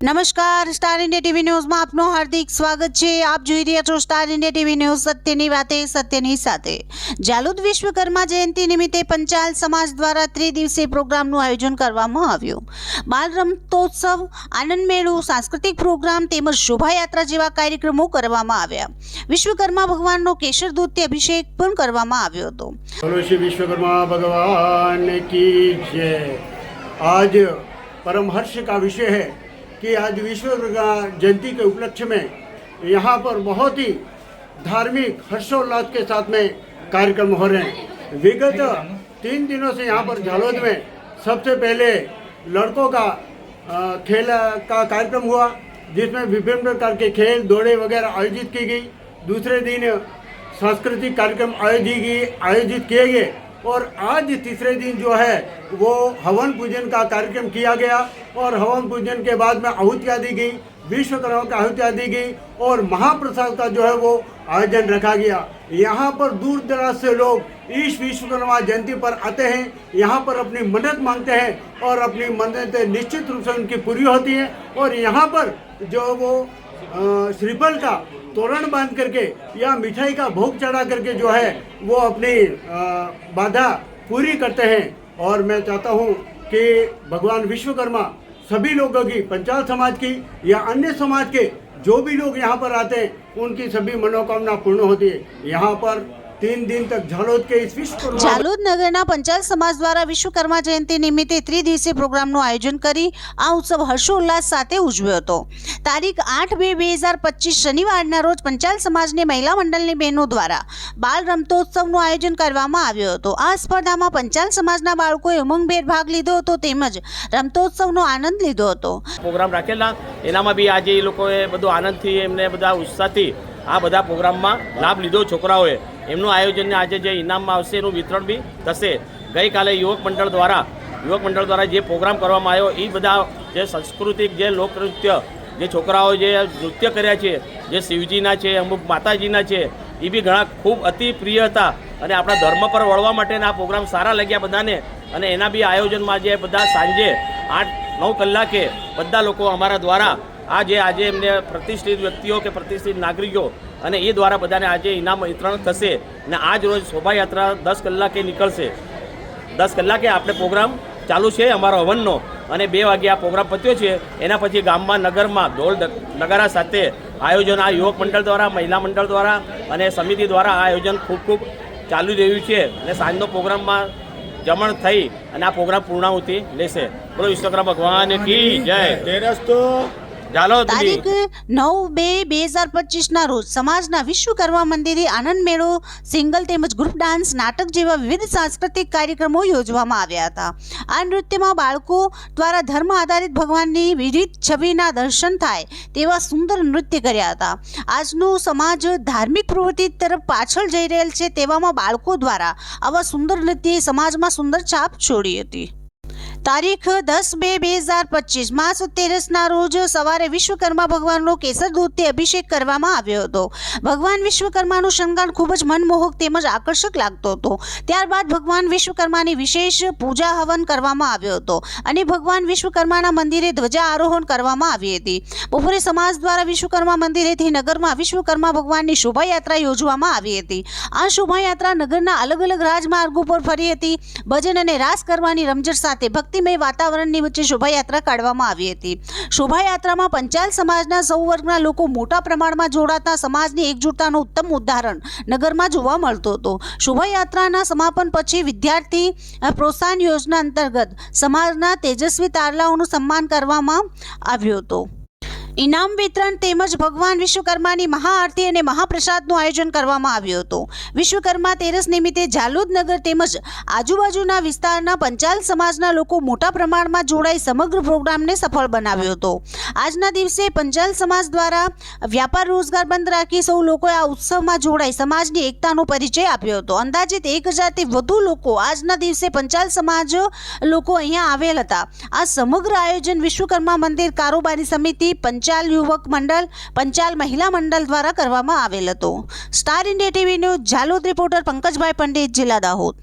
નમસ્કાર, star India TV ન્યૂઝમાં આપનું હાર્દિક સ્વાગત છે। આપ જોઈ રહ્યા છો સ્ટાર ઇન્ડિયા ટીવી ન્યૂઝ, સત્યની વાતે સત્યની સાથે। જાલોદ વિશ્વકર્મા જયંતિ નિમિત્તે પંચાલ સમાજ દ્વારા ત્રિદિવસીય પ્રોગ્રામનું આયોજન કરવામાં આવ્યું। બાલ રમતોત્સવ, આનંદ મેળો, સાંસ્કૃતિક પ્રોગ્રામ તેમજ શોભાયાત્રા જેવા કાર્યક્રમો કરવામાં આવ્યા। વિશ્વકર્મા ભગવાનનો કેસર દૂધથી અભિષેક પણ કરવામાં આવ્યો હતો। बोलो श्री विश्वकर्मा भगवान की जय। आज परम हर्ष का विषय है कि आज विश्वकर्मा जयंती के उपलक्ष्य में यहाँ पर बहुत ही धार्मिक हर्षोल्लास के साथ में कार्यक्रम हो रहे हैं। विगत 3 दिनों से यहाँ पर जालोद में सबसे पहले लड़कों का खेल का कार्यक्रम हुआ, जिसमें विभिन्न प्रकार के खेल दौड़े वगैरह आयोजित की गई। दूसरे दिन सांस्कृतिक कार्यक्रम आयोजित किए गए और आज तीसरे दिन जो है वो हवन पूजन का कार्यक्रम किया गया और हवन पूजन के बाद में आहुतियाँ दी गई, विश्वकर्मा की आहुतियाँ दी गई और महाप्रसाद का जो है वो आयोजन रखा गया। यहाँ पर दूर दराज से लोग इस विश्वकर्मा जयंती पर आते हैं, यहाँ पर अपनी मन्नत मांगते हैं और अपनी मन्नतें निश्चित रूप से उनकी पूरी होती हैं और यहाँ पर जो वो श्रीफल का तोरण बांध करके या मिठाई का भोग चढ़ा करके जो है वो अपनी बाधा पूरी करते हैं। और मैं चाहता हूँ कि भगवान विश्वकर्मा सभी लोगों की, पंचाल समाज की या अन्य समाज के जो भी लोग यहाँ पर आते हैं उनकी सभी मनोकामना पूर्ण होती है। यहाँ पर 3 दिन तक जालोद के इस विश्वकर्मा જાલોદ નગરના પંચાલ સમાજ દ્વારા વિશ્વકર્મા જયંતિ નિમિત્તે ત્રિદિવસીય પ્રોગ્રામનું આયોજન કરી આ ઉત્સવ હર્ષોલ્લાસ સાથે ઉજવ્યો હતો। તારીખ 8/2/2025 શનિવારના રોજ પંચાલ સમાજની મહિલા મંડળની બહેનો દ્વારા બાલ રમતોત્સવનું આયોજન કરવામાં આવ્યું હતું। આ સ્પર્ધામાં પંચાલ સમાજના બાળકોએ ઉમંગભેર ભાગ લીધો હતો તેમજ રમતોત્સવનો આનંદ લીધો હતો। પ્રોગ્રામ રાખેલા એનામાં બી આજે એ લોકોએ બધો આનંદથી એમને બધા ઉત્સાહથી આ બધા પ્રોગ્રામમાં લાભ લીધો। છોકરાઓએ એમનું આયોજનને આજે જે ઇનામમાં આવશે એનું વિતરણ બી થશે। ગઈકાલે યુવક મંડળ દ્વારા જે પ્રોગ્રામ કરવામાં આવ્યો એ બધા જે સાંસ્કૃતિક જે લોકનૃત્ય જે છોકરાઓ જે નૃત્ય કર્યા છે, જે શિવજીના છે, અમુક માતાજીના છે, એ બી ઘણા ખૂબ અતિ પ્રિય હતા અને આપણા ધર્મ પર વળવા માટેના આ પ્રોગ્રામ સારા લાગ્યા બધાને। અને એના બી આયોજનમાં જે બધા સાંજે 8-9 કલાકે બધા લોકો અમારા દ્વારા આજે એમને પ્રતિષ્ઠિત વ્યક્તિઓ કે પ્રતિષ્ઠિત નાગરિકો અને એ દ્વારા બધાને આજે ઇનામ વિતરણ થશે। અને આજ રોજ શોભાયાત્રા 10 કલાકે નીકળશે। 10 કલાકે આપણે પ્રોગ્રામ ચાલુ છે અમારો હવનનો અને 2 વાગે આ પ્રોગ્રામ પત્યો છે। એના પછી ગામમાં નગરમાં ઢોલ નગારા સાથે આયોજન આ યુવક મંડળ દ્વારા, મહિલા મંડળ દ્વારા અને સમિતિ દ્વારા આ આયોજન ખૂબ ચાલુ રહ્યું છે અને સાંજનો પ્રોગ્રામમાં જમણ થઈ અને આ પ્રોગ્રામ પૂર્ણાહુતિ લેશે। બોલો વિશ્વકર્મા ભગવાન કી જય। તારીખ 9/2/2025 રોજ સમાજના વિશ્વકર્મા મંદિરે આનંદ મેળો, સિંગલ તેમજ ગ્રુપ ડાન્સ, નાટક જેવા વિવિધ સાંસ્કૃતિક કાર્યક્રમો યોજવામાં આવ્યા હતા। આ નૃત્યમાં બાળકો દ્વારા ધર્મ આધારિત ભગવાનની વિવિધ છબીના દર્શન થાય તેવા સુંદર નૃત્ય કર્યા હતા। આજનો સમાજ ધાર્મિક પ્રવૃત્તિ તરફ પાછળ જઈ રહેલ છે, તેવામાં બાળકો દ્વારા આવા સુંદર નૃત્યે સમાજમાં સુંદર છાપ છોડી હતી। તારીખ 10/2/2025 માસ તેરસના રોજ સવારે વિશ્વકર્મા ભગવાનનો કેસર દૂધથી અભિષેક કરવામાં આવ્યો હતો। ભગવાન વિશ્વકર્માનો શણગાર ખૂબ જ મનમોહક તેમજ આકર્ષક લાગતો હતો। ત્યારબાદ ભગવાન વિશ્વકર્માની વિશેષ પૂજા હવન કરવામાં આવ્યો હતો અને ભગવાન વિશ્વકર્માના મંદિરે ધ્વજા આરોહણ કરવામાં આવી હતી। બપોરે સમાજ દ્વારા વિશ્વકર્મા મંદિરેથી નગરમાં વિશ્વકર્મા ભગવાનની શોભાયાત્રા યોજવામાં આવી હતી। આ શોભાયાત્રા નગરના અલગ અલગ રાજમાર્ગો પર ફરી હતી। ભજન અને રાસ કરવાની રમઝટ સાથે ભક્તિમય વાતાવરણની વચ્ચે શોભાયાત્રા કાઢવામાં આવી હતી। શોભાયાત્રામાં પંચાલ સમાજના સૌ વર્ગના લોકો મોટા પ્રમાણમાં જોડાતા સમાજની એકજૂટતાનું ઉત્તમ ઉદાહરણ નગરમાં જોવા મળતો હતો। શોભાયાત્રાના સમાપન પછી વિદ્યાર્થી પ્રોત્સાહન યોજના અંતર્ગત સમાજના તેજસ્વી તારલાઓનું સન્માન કરવામાં આવ્યું હતું। ઇનામ વિતરણ તેમજ ભગવાન વિશ્વકર્માની મહાઆરતી અને મહાપ્રસાદનું આયોજન કરવામાં આવ્યું હતું। વિશ્વકર્મા તેરસ નિમિત્તે જાલોદ નગર તેમજ આજુબાજુના વિસ્તારના પંચાલ સમાજના લોકો મોટા પ્રમાણમાં જોડાઈ સમગ્ર પ્રોગ્રામને સફળ બનાવ્યો હતો। આજના દિવસે પંચાલ સમાજ દ્વારા વ્યાપાર રોજગાર બંધ રાખી સૌ લોકોએ આ ઉત્સવમાં જોડાઈ સમાજની એકતાનો પરિચય આપ્યો હતો। અંદાજિત 1000થી વધુ લોકો આજના દિવસે પંચાલ સમાજ લોકો અહીંયા આવેલ હતા। આ સમગ્ર આયોજન વિશ્વકર્મા મંદિર કારોબારી સમિતિ, પંચાલ યુવક મંડળ, પંચાલ મહિલા મંડળ દ્વારા કરવામાં આવેલ હતો। Star India TV news Jhalod reporter Pankajbhai Pandit, જિલ્લા દાહોદ।